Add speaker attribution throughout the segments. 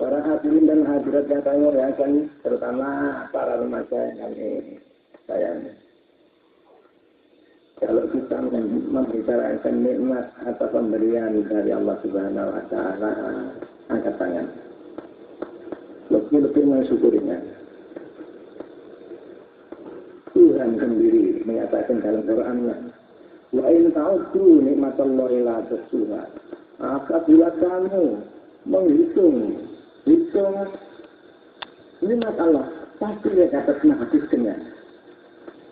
Speaker 1: Para hadirin dan hadirat yang kami muliakan, terutama para remaja yang kami sayangi. Kalau kita membicarakan nikmat atau pemberian dari Allah Subhanahu wa Ta'ala, angkat tangan. Lebih-lebih mensyukurinya. Tuhan sendiri menyatakan dalam Quran-Nya, wa in ta'uddu nikmatallahi la tuhsuha. Apabila kamu menghitung nikmat Allah, pasti dia dapat menghabiskannya.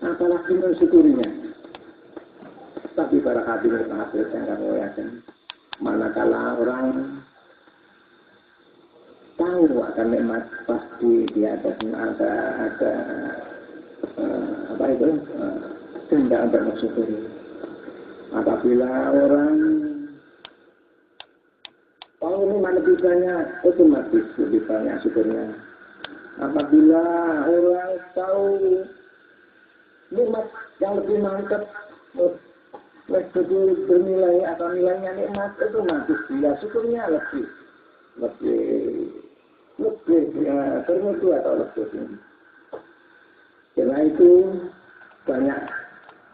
Speaker 1: Apalagi mensyukurinya. Tapi para hadirin yang kami muliakan, manakala orang tahu akan nikmat, pasti dia ada kehendak untuk mensyukuri. Apabila orang tahu nikmat lebih banyak, otomatis lebih banyak syukurnya. Apabila orang tahu nikmat yang lebih mantap, lebih bernilai atau nilainya nikmat, otomatis dia syukurnya lebih bermutu atau lebih tinggi. Karena itu banyak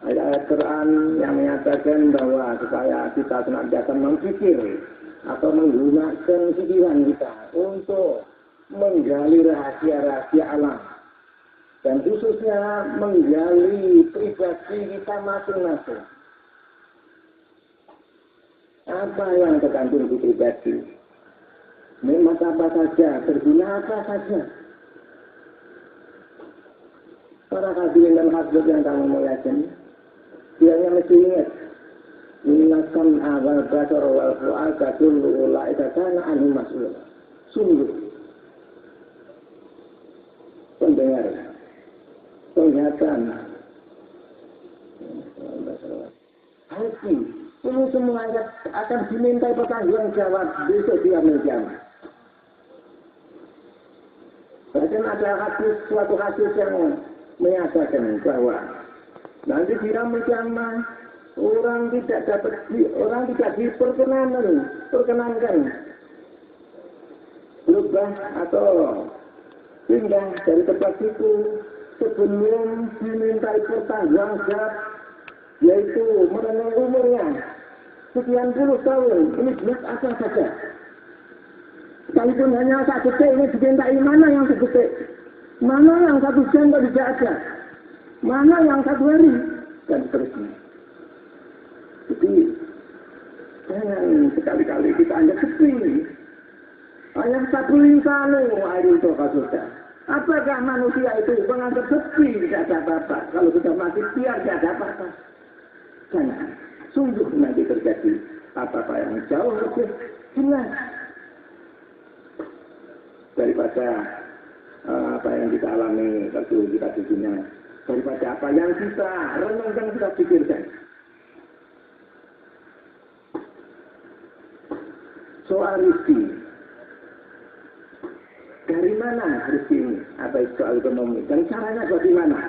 Speaker 1: ayat Quran yang menyatakan bahwa supaya kita senantiasa memikir atau menggunakan pikiran kita untuk menggali rahasia-rahasia alam dan khususnya menggali pribadi kita masing-masing. Apa yang terkandung di pribadi? Nikmat apa saja, berguna apa saja? Para hadirin dan hadirat yang kamu muliakan, dia mesti ingat, innakan awal basar wal fu'ada kullu ulaika kana anhu mas'ul. Sungguh pendengar, penglihatan, hati, ini semua akan dimintai pertanggungjawab besok di hari kiamat. Bahkan ada suatu hadis yang menyatakan bahwa nanti di hari kiamat orang tidak diperkenankan berubah atau pindah dari tempat itu sebelum dimintai pertanggungjawab, yaitu mengenai umurnya sekian puluh tahun. Ini jelas asal saja. Sekalipun hanya satu detik ini dimintai mana yang sedetik, mana yang satu jam tidak ada, mana yang satu hari, dan seterusnya. Jadi jangan sekali-kali kita anggap sepi. Hanya satu insanu air itu kasusnya. Apakah manusia itu menganggap sepi tidak ada apa-apa? Kalau sudah mati biar tidak ada apa-apa. Jangan. Sungguh nanti terjadi apa-apa yang jauh lebih jelas daripada apa yang kita alami waktu kita di dunia, daripada apa yang kita renungkan, kita pikirkan. Soal rezeki, dari mana rezeki ini? Apa itu soal ekonomi? Dan caranya bagaimana?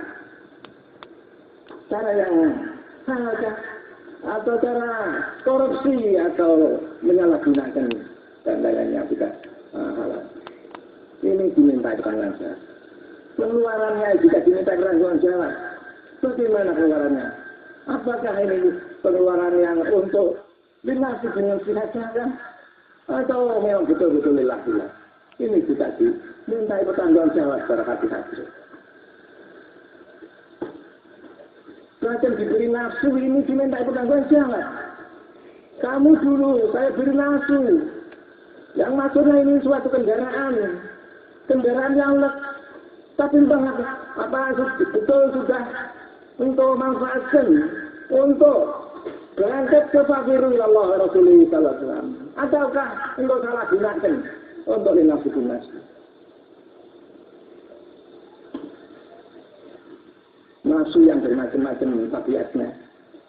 Speaker 1: Cara yang salah atau cara korupsi atau menyalahgunakan dan lainnya tidak halal. Ini diminta pertanggungjawab. Pengeluarannya juga diminta pertanggungjawab. Bagaimana pengeluarannya? Apakah ini pengeluaran yang untuk dinasti dengan sia-sia atau memang betul-betul lillah-lillah? Ini juga diminta pertanggungjawab para hati-hati. Bahkan diberi nafsu ini diminta pertanggungjawab. Kamu dulu saya beri nafsu. Yang maksudnya ini suatu kendaraan yang tapi banget apa betul sudah untuk manfaatkan untuk berangkat ke fakiru ilallah Rasulullah sallallahu alaihi wasallam, ataukah untuk salah gunakan untuk linafsi dinasti. Nafsu yang bermacam-macam tabiatnya,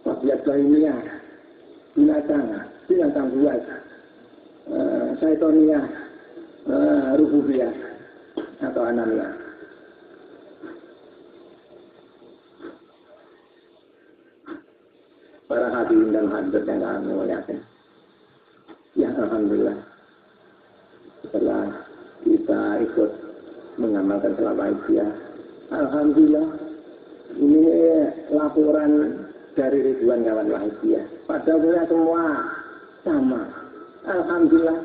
Speaker 1: tabiat bahimiyah, binatang buas, syaitoniah, rububiyah atau ananiyah. Para hadirin dan hadirat yang kami muliakan, Alhamdulillah setelah kita ikut mengamalkan salat Aisyah, alhamdulillah ini laporan dari ribuan kawan Aisyah. Padahal semua sama. Alhamdulillah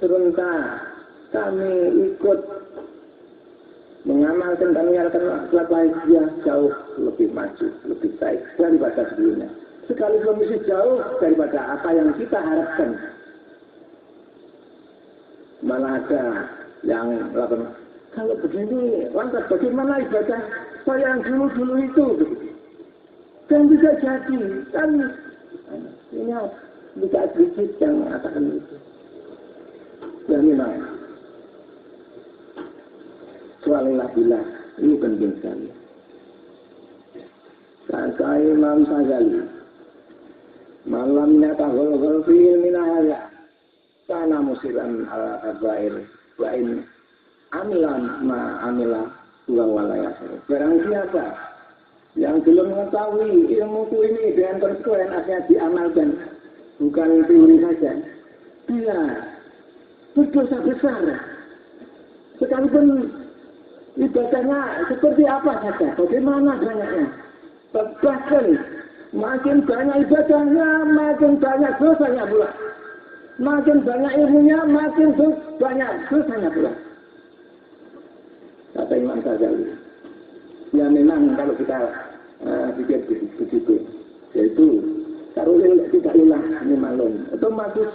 Speaker 1: sebentar kami ikut mengamalkan dan menjalankan salat Aisyah jauh lebih maju, lebih baik daripada sebelumnya. Sekalipun masih jauh daripada apa yang kita harapkan. Malah ada yang melakukan, kalau begini lantas bagaimana ibadah saya yang dulu-dulu itu? Dan bisa jadi, kan ini bisa sedikit yang mengatakan itu. Ya memang soalnya bila ini penting sekali. Kata Imam Ghazali, malamnya tahul fil minahaya kana musiran al-abair wa in amilan ma amila wa walaya. Barang siapa yang belum mengetahui ilmuku ini dengan konsekuensi akhirnya diamalkan, bukan teori saja, dia berdosa besar. Sekalipun ibadahnya seperti apa saja, bagaimana banyaknya, bahkan makin banyak ibadahnya, makin banyak dosanya pula. Makin banyak ilmunya, makin banyak dosanya pula. Kata Imam Ghazali. Ya memang kalau kita pikir begitu, yaitu kalau tidak ilah ini malum, otomatis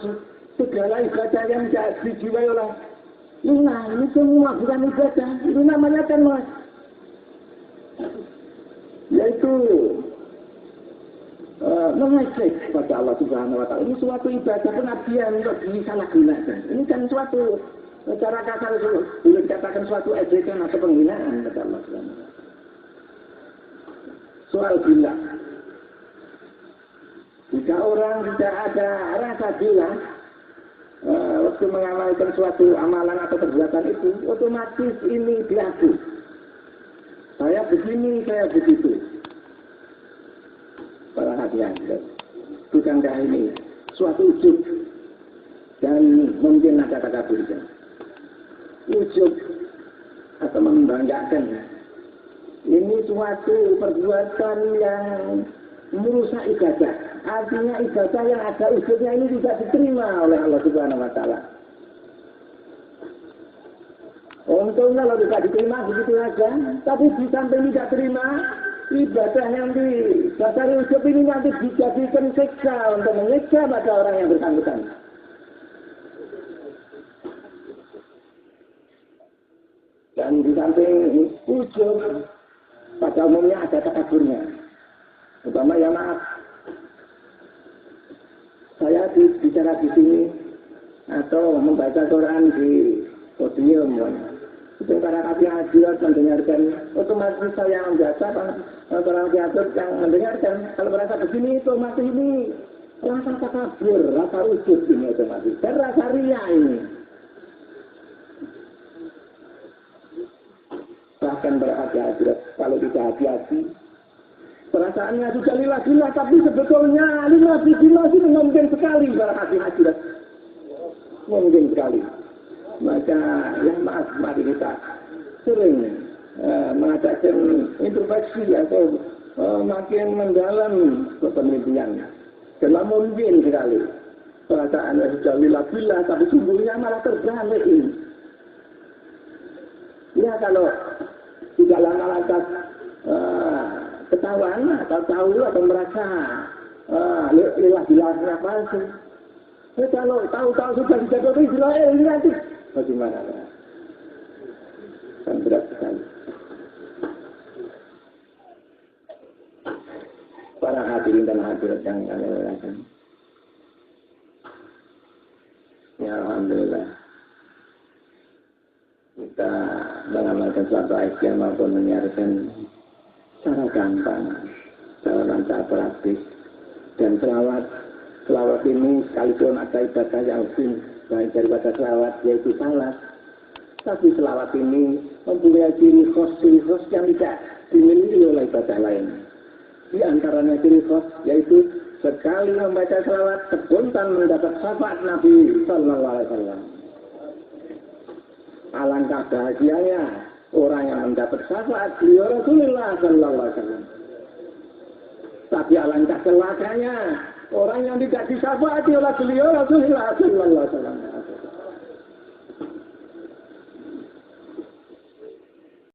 Speaker 1: segala ibadah yang dijiwai oleh ilah ini semua bukan ibadah, itu namanya kan mas, yaitu mengecek kepada Allah Subhanahu Wa Taala. Ini suatu ibadah pengabdian untuk disalahgunakan. Ini kan suatu secara kasar boleh dikatakan suatu ejekan atau penghinaan kepada Allah Subhanahu Wa Taala. Soal gila, jika orang tidak ada rasa gila waktu mengamalkan suatu amalan atau perbuatan itu, otomatis ini berlaku. Saya begini, saya begitu. Para hadiah, bukankah ini suatu ujub dan mungkin ada kata berikan ujub atau membanggakan. Ini suatu perbuatan yang merusak ibadah. Artinya ibadah yang ada ujubnya ini tidak diterima oleh Allah Subhanahu Wa Taala. Untungnya kalau tidak diterima begitu saja, tapi di samping tidak terima, ibadah yang didasari ujub ini nanti dijadikan siksa untuk menyiksa pada orang yang bersangkutan. Dan di samping ujub, pada umumnya ada takaburnya. Umpama ya maaf, saya bicara di sini atau membaca Quran di podium, itu para hadirat mendengarkan, otomatis saya membaca para hadirat yang mendengarkan. Kalau merasa begini, otomatis ini rasa takabur, rasa ujub ini otomatis, dan rasa riya ini. Bahkan para hadirat kalau tidak hati-hati, perasaannya sudah lillah-lillah, tapi sebetulnya lillah-lillah itu mungkin sekali para hadirat, mungkin sekali. Maka ya maaf, mari kita sering mengadakan introspeksi atau makin mendalam penelitian. Karena mungkin sekali perasaannya sudah lillah-lillah, tapi sungguhnya malah terbalik ini. Ya kalau tidak lama lantas ketahuan atau tahu atau merasa lillah-lillah palsu. Kalau tahu-tahu sudah dijatuh Israel ini nanti bagaimana? Kan berat sekali. Para hadirin dan hadirat yang kami muliakan. Ya Alhamdulillah. Kita mengamalkan suatu Aisyah maupun menyiarkan secara gampang, dalam cara praktis. Dan selawat ini sekalipun ada ibadah yang lebih baik daripada selawat, yaitu salat. Tapi selawat ini mempunyai ciri khas yang tidak dimiliki oleh ibadah lain. Di antaranya ciri khas yaitu sekali membaca selawat spontan mendapat syafaat Nabi Sallallahu Alaihi Wasallam. Alangkah bahagianya orang yang mendapat syafaat beliau Rasulullah Sallallahu Alaihi Wasallam. Tapi alangkah celakanya orang yang tidak disyafaati oleh beliau Rasulullah Sallallahu Alaihi Wasallam.